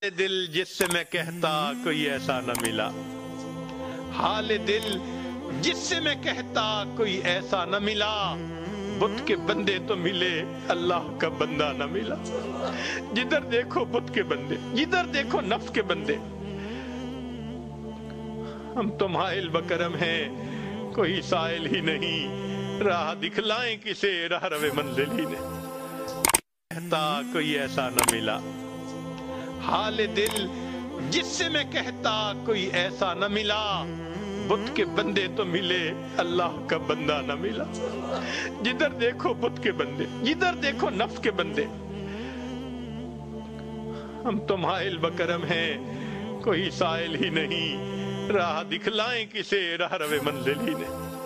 दिल जिससे मैं कहता कोई ऐसा न मिला, हाल दिल जिससे मैं कहता कोई ऐसा न मिला। बुत के बंदे तो मिले, अल्लाह का बंदा न मिला। जिधर देखो बुत के बंदे, जिधर देखो नफ्स के बंदे। हम तो माइल बकरम हैं, कोई साइल ही नहीं, राह दिखलाएं किसे, राह रवे मंजिल ही नहीं। कहता कोई ऐसा न मिला, हाल दिल जिससे मैं कहता कोई ऐसा न मिला। बुत के बंदे तो मिले, अल्लाह का बंदा न मिला। जिधर देखो बुत के बंदे, जिधर देखो नफ्स के बंदे। हम तो माइल बकरम हैं, कोई साइल ही नहीं, राह दिखलाएं किसे, राह रवे मंजिल ही नहीं।